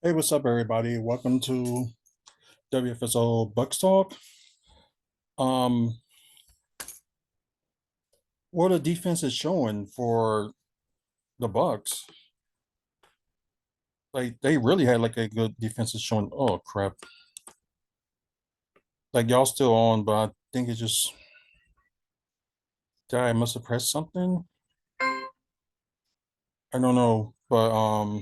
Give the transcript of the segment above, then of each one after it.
Hey, what's up, everybody? Welcome to WFSO Bucks Talk. Um, what the defense is showing for the Bucks, like they really had like a good defensive showing. Oh crap! Like y'all still on, but I think it just I must have pressed something. I don't know, but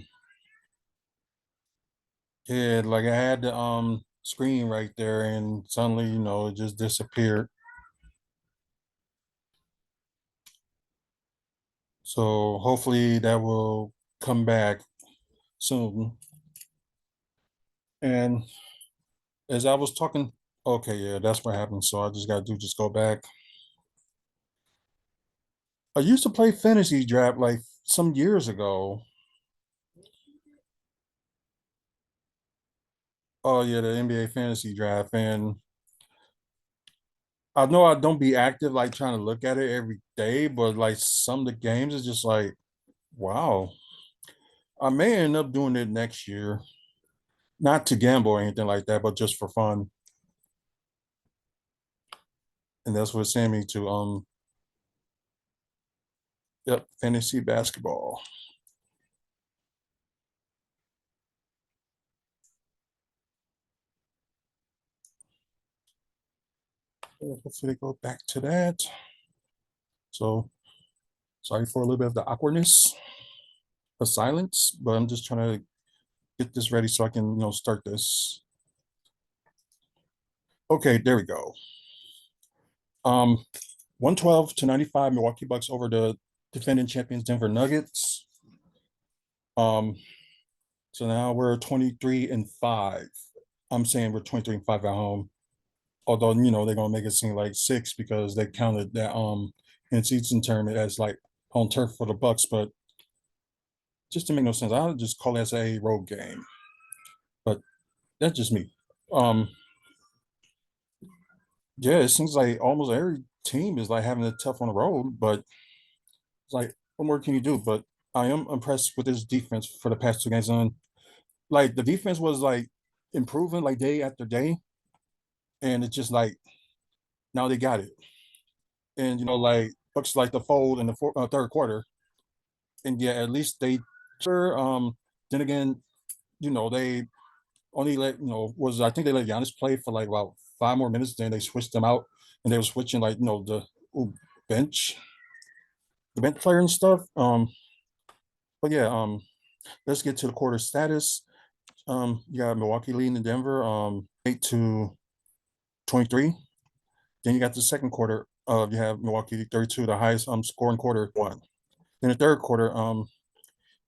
yeah, like I had the screen right there, and suddenly it just disappeared. So hopefully that will come back soon. And as I was talking, okay, yeah, that's what happened. So I just got to just go back. I used to play fantasy draft like some years ago. Oh yeah, the NBA fantasy draft, and I know I don't be active like trying to look at it every day, but like some of the games is just like, wow. I may end up doing it next year, not to gamble or anything like that, but just for fun. And that's what sent me to yep, fantasy basketball. Hopefully go back to that. So sorry for a little bit of the awkwardness, the silence, but I'm just trying to get this ready so I can, start this. Okay, there we go. 112 to 95 Milwaukee Bucks over the defending champions Denver Nuggets. Um, so now we're 23 and 5. I'm saying we're 23 and 5 at home. Although, they're gonna make it seem like six because they counted that in season tournament as like home turf for the Bucks, but just to make no sense, I'll just call it as a road game. But that's just me. Um, yeah, it seems like almost every team is like having it tough on the road, but it's like, what more can you do? But I am impressed with this defense for the past two games. And like the defense was like improving like day after day, and it's just like now they got it. And like looks like the fold in the third quarter, and yeah, at least they sure. Then again, they only let was I think they let Giannis play for like about 5 more minutes. Then they switched them out, and they were switching like ooh, bench the bench player and stuff. But yeah, let's get to the quarter status. You got Milwaukee leading in Denver, 8-23. Then you got the second quarter. You have Milwaukee 32, the highest scoring quarter one. Then the third quarter,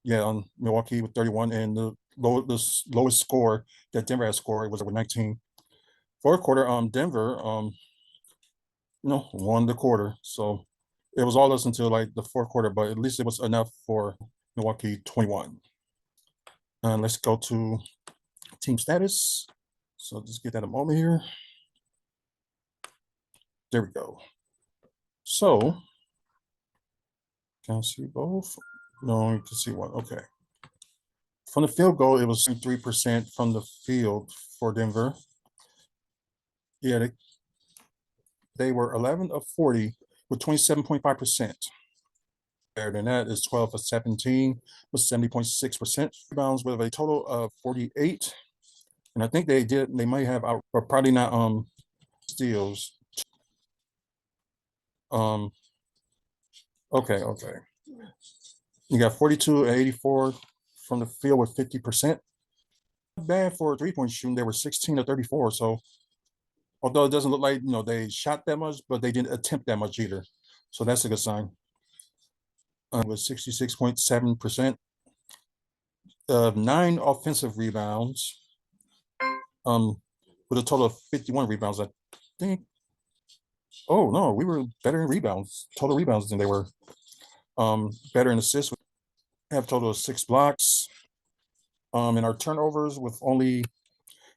yeah, Milwaukee with 31, and the lowest score that Denver has scored was with 19. Fourth quarter, Denver, won the quarter. So it was all this until like the fourth quarter, but at least it was enough for Milwaukee 21. And let's go to team status. So just get that a moment here. There we go. So can I see both? No, you can see one. Okay. From the field goal, it was 3% from the field for Denver. Yeah, they were 11 of 40 with 27.5%. Better than that is 12 of 17 with 70.6%. Rebounds with a total of 48. And I think they might have out, but probably not steals. Um, okay. You got 42 and 84 from the field with 50%. Not bad for 3-point shooting. They were 16 to 34. So although it doesn't look like they shot that much, but they didn't attempt that much either. So that's a good sign. With 66.7% of 9 offensive rebounds, with a total of 51 rebounds. I think. Oh no, we were better in rebounds, total rebounds than they were. Better in assists. We have a total of 6 blocks. And our turnovers with only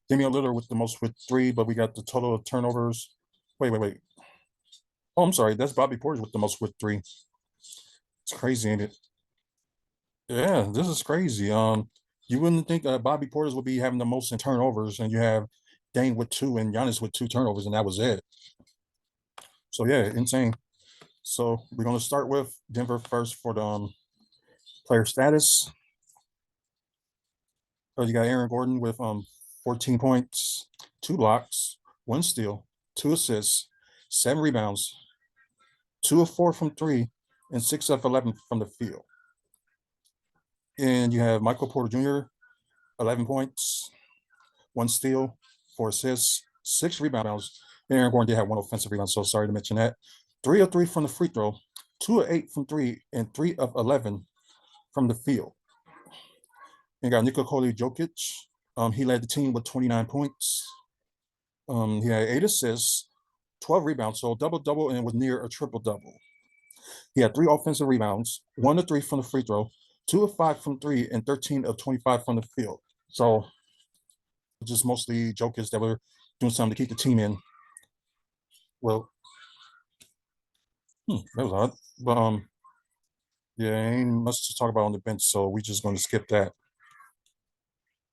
Damian Lillard with the most with 3, but we got the total of turnovers. Wait. Oh, I'm sorry. That's Bobby Portis with the most with 3. It's crazy, ain't it? Yeah, this is crazy. You wouldn't think Bobby Portis would be having the most in turnovers, and you have Dane with two and Giannis with two turnovers, and that was it. So yeah, insane. So we're gonna start with Denver first for the player status. You got Aaron Gordon with 14 points, 2 blocks, 1 steal, 2 assists, 7 rebounds, 2 of 4 from three, and 6 of 11 from the field. And you have Michael Porter Jr., 11 points, 1 steal, 4 assists, 6 rebounds. And Aaron Gordon did have 1 offensive rebound, so sorry to mention that. 3 of 3 from the free throw, 2 of 8 from three, and 3 of 11 from the field. And got Nikola Jokic. He led the team with 29 points. He had 8 assists, 12 rebounds, so double double, and was near a triple double. He had 3 offensive rebounds, 1 of 3 from the free throw, 2 of 5 from three, and 13 of 25 from the field. So just mostly jokers that were doing something to keep the team in. Well, that was odd. But yeah, ain't much to talk about on the bench, so we just going to skip that.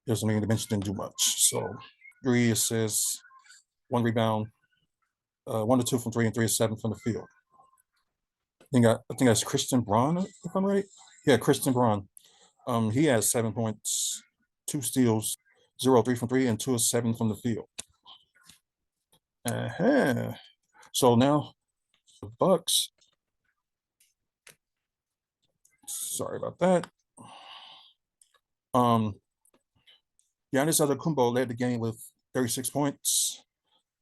There's something the bench didn't do much. So 3 assists, 1 rebound, 1 of 2 from three, and 3 of 7 from the field. I think that's Christian Braun, if I'm right. Yeah, Christian Braun. He has 7 points, 2 steals, 0 of 3 from three, and 2 of 7 from the field. So now the Bucks. Sorry about that. Giannis Antetokounmpo led the game with 36 points,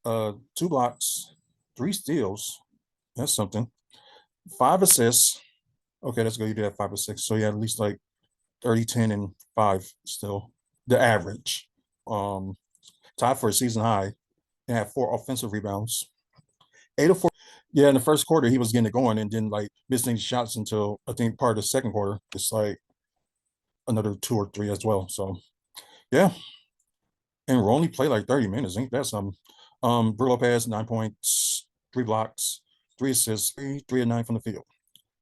2 blocks, 3 steals. That's something. 5 assists. Okay, that's good. You did have 5 or 6. So you had at least like 30, 10, and 5 still. The average. Tied for a season high. And had 4 offensive rebounds. 8 of 4. Yeah, in the first quarter, he was getting it going and didn't like missing shots until I think part of the second quarter. It's like another 2 or 3 as well. So yeah. And we're only play like 30 minutes. Ain't that something? Brook Lopez, 9 points, 3 blocks, 3 assists, 3 of 9 from the field.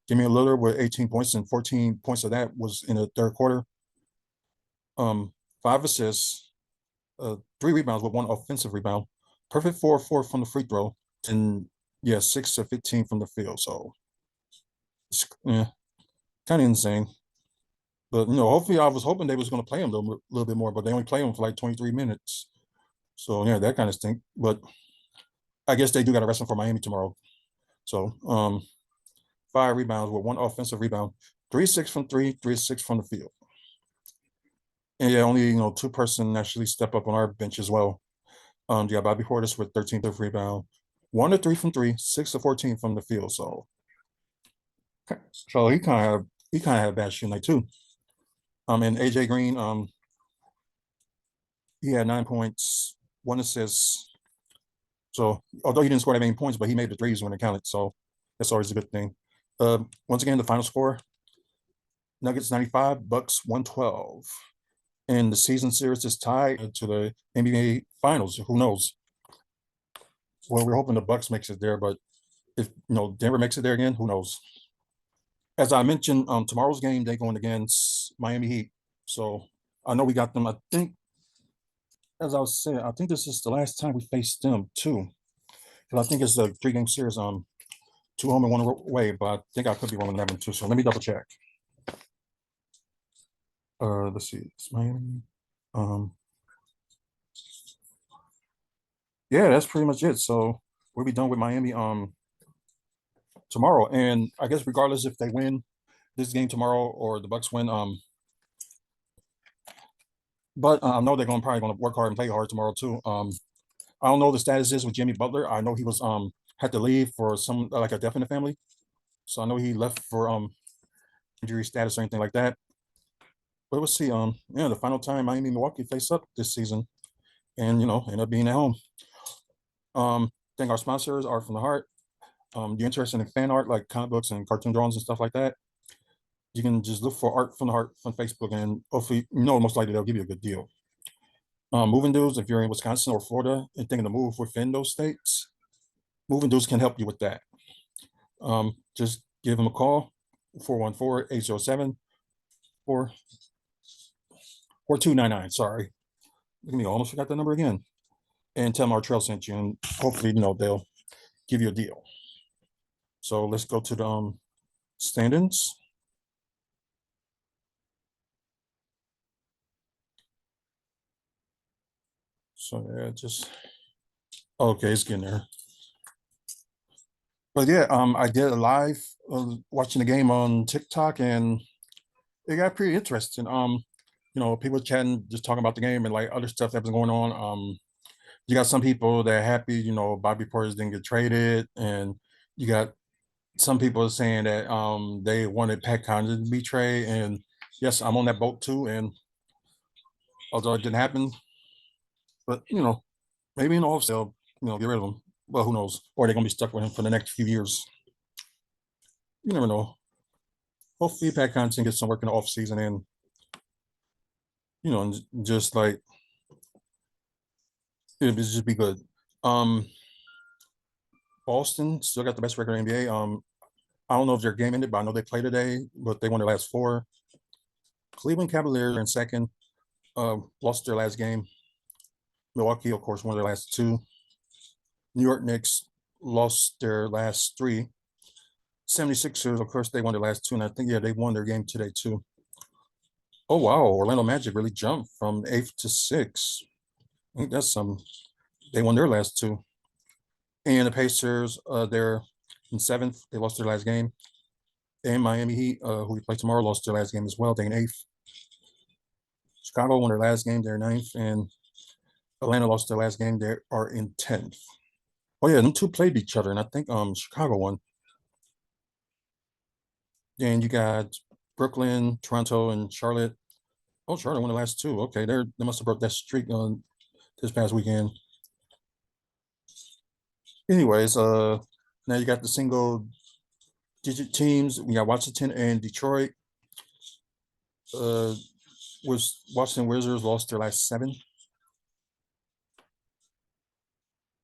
Damian Lillard with 18 points, and 14 points of that was in the third quarter. 5 assists, 3 rebounds with 1 offensive rebound. Perfect 4 of 4 from the free throw. And yeah, 6 of 15 from the field. So yeah, kind of insane. But hopefully I was hoping they was going to play him a little bit more, but they only play him for like 23 minutes. So yeah, that kind of stink. But I guess they do got to rest him for Miami tomorrow. So 5 rebounds with 1 offensive rebound, 3 6 from three, 3 6 from the field. And yeah, only 2 person actually step up on our bench as well. You got Bobby Portis with 13th of rebound, 1 of 3 from three, 6 of 14 from the field. So he kind of had a bad shooting night too. And AJ Green, he had 9 points, 1 assist. So although he didn't score that many points, but he made the threes when it counted. So that's always a good thing. Once again, the final score: Nuggets 95, Bucks 112. And the season series is tied to the NBA Finals. Who knows? Well, we're hoping the Bucks makes it there, but if Denver makes it there again, who knows? As I mentioned, tomorrow's game they going against Miami Heat. So I know we got them. I think, as I was saying, I think this is the last time we faced them too. Because I think it's a 3-game series. 2 home and 1 away, but I think I could be wrong on that one too. So let me double check. Let's see. It's Miami. Yeah, that's pretty much it. So we'll be done with Miami tomorrow. And I guess regardless if they win this game tomorrow or the Bucks win, but I know they're probably gonna work hard and play hard tomorrow too. I don't know what the status is with Jimmy Butler. I know he was had to leave for some like a death in the family. So I know he left for injury status or anything like that. But we'll see. Yeah, the final time Miami and Milwaukee face up this season, and end up being at home. Think our sponsors are from the heart. You're interested in fan art like comic books and cartoon drawings and stuff like that, you can just look for Art from the Heart on Facebook, and hopefully, most likely they'll give you a good deal. Moving dudes, if you're in Wisconsin or Florida and thinking to move within those states, moving dudes can help you with that. Just give them a call, 414-807-4444. or 299. Sorry, look at me, I almost forgot the number again. And tell them Artrell sent you, and hopefully, they'll give you a deal. So let's go to the standings. So yeah, just okay, it's getting there. But yeah, I did a live watching the game on TikTok, and it got pretty interesting. People chatting, just talking about the game and like other stuff that was going on. You got some people that are happy, Bobby Portis didn't get traded, and you got some people saying that they wanted Pat Condon to be traded, and yes, I'm on that boat too. And although it didn't happen, but maybe in the off they'll get rid of him. Well, who knows? Or they're gonna be stuck with him for the next few years. You never know. Hopefully, Pat Connaughton gets some work in the off season, and and just like it'll just be good. Um, Boston still got the best record in the NBA. I don't know if their game ended, but I know they played today, but they won their last four. Cleveland Cavaliers are in second, lost their last game. Milwaukee, of course, won their last two. New York Knicks lost their last three. 76ers, of course, they won their last two, and I think, yeah, they won their game today, too. Oh, wow, Orlando Magic really jumped from eighth to sixth. I think that's some. They won their last two. And the Pacers, they're in seventh. They lost their last game. And Miami Heat, who we play tomorrow, lost their last game as well. They're in eighth. Chicago won their last game. They're ninth. And Atlanta lost their last game. They are in 10th. Oh, yeah, them two played each other, and I think Chicago won. Then you got Brooklyn, Toronto, and Charlotte. Oh, Charlotte won the last two. Okay, they must have broke that streak on this past weekend. Anyways, now you got the single digit teams. We got Washington and Detroit. Was Washington Wizards lost their last seven.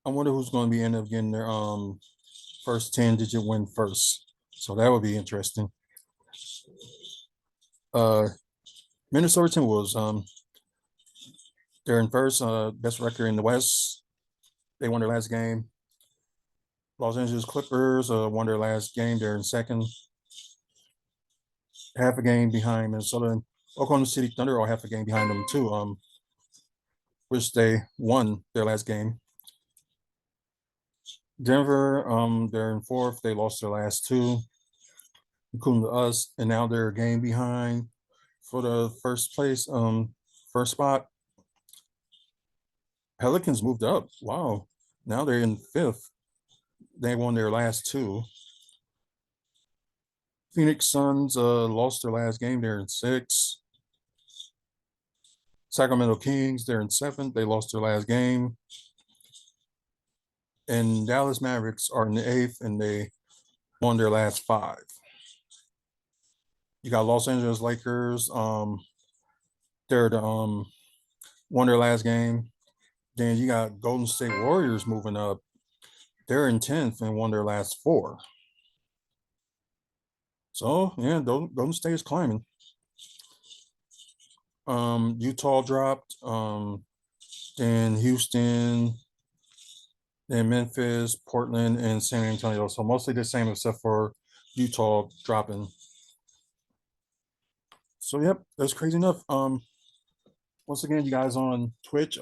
I wonder who's going to be end up getting their first 10-digit win first. So that would be interesting. Minnesota Timberwolves, they're in first, best record in the West. They won their last game. Los Angeles Clippers won their last game. They're in second. Half a game behind Minnesota. And Oklahoma City Thunder are half a game behind them too, which they won their last game. Denver, they're in fourth. They lost their last two, including to us, and now they're a game behind for the first place, first spot. Pelicans moved up. Wow. Now they're in fifth. They won their last two. Phoenix Suns lost their last game. They're in sixth. Sacramento Kings, they're in seventh. They lost their last game. And Dallas Mavericks are in the eighth, and they won their last five. You got Los Angeles Lakers. They're the won their last game. Then you got Golden State Warriors moving up. They're in 10th and won their last four. So yeah, Golden State is climbing. Utah dropped. Then Houston, then Memphis, Portland, and San Antonio. So mostly the same except for Utah dropping. So yep, that's crazy enough. Once again, you guys on Twitch,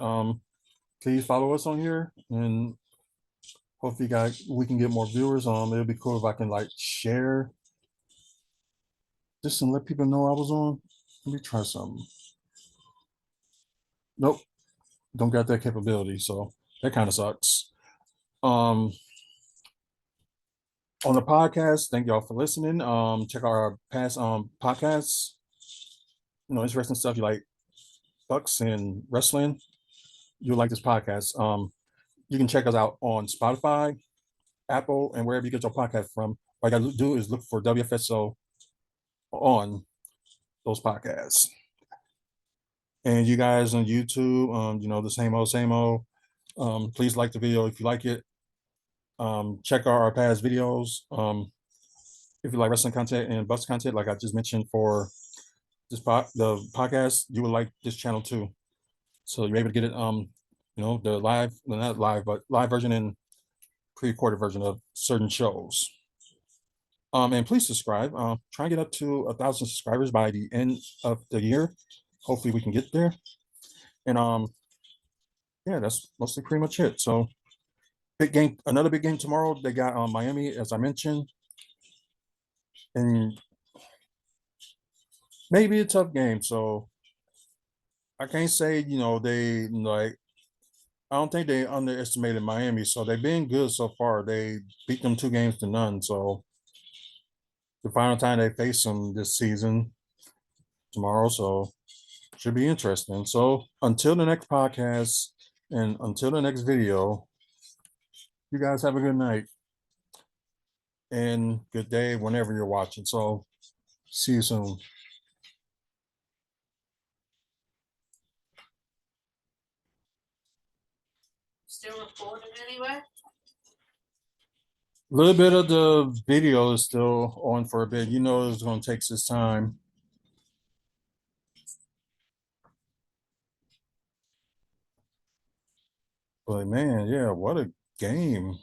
please follow us on here, and hopefully, guys, we can get more viewers. It'll be cool if I can like share this and let people know I was on. Let me try something. Nope, don't got that capability, so that kind of sucks. On the podcast, thank y'all for listening. Check out our past podcasts. Interesting stuff. You like Bucks and wrestling, you'll like this podcast. You can check us out on Spotify, Apple, and wherever you get your podcast from. All you gotta do is look for WFSO on those podcasts. And you guys on YouTube, the same old. Please like the video if you like it. Check out our past videos. If you like wrestling content and Bucks content, like I just mentioned for the podcast, you would like this channel too. So you're able to get it the live, well, not live, but live version and pre-recorded version of certain shows. And please subscribe. Try and get up to 1,000 subscribers by the end of the year. Hopefully we can get there. And yeah, that's mostly pretty much it. So big game, another big game tomorrow. They got Miami, as I mentioned, and maybe a tough game. So I can't say they like. I don't think they underestimated Miami. So they've been good so far. They beat them 2 games to none. So the final time they face them this season tomorrow. So should be interesting. So until the next podcast and until the next video, you guys have a good night and good day whenever you're watching. So see you soon. Still recording anyway? A little bit of the video is still on for a bit. It's going to take its time. But man, yeah, what a game.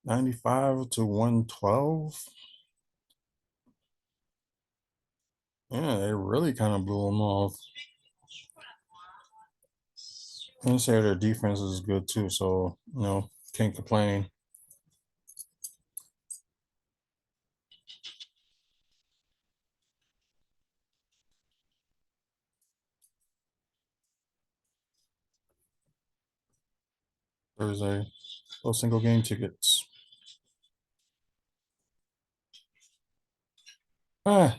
95 to 112. Yeah, they really kind of blew them off. And say their defense is good too, so can't complain. Thursday, those single game tickets. Ah,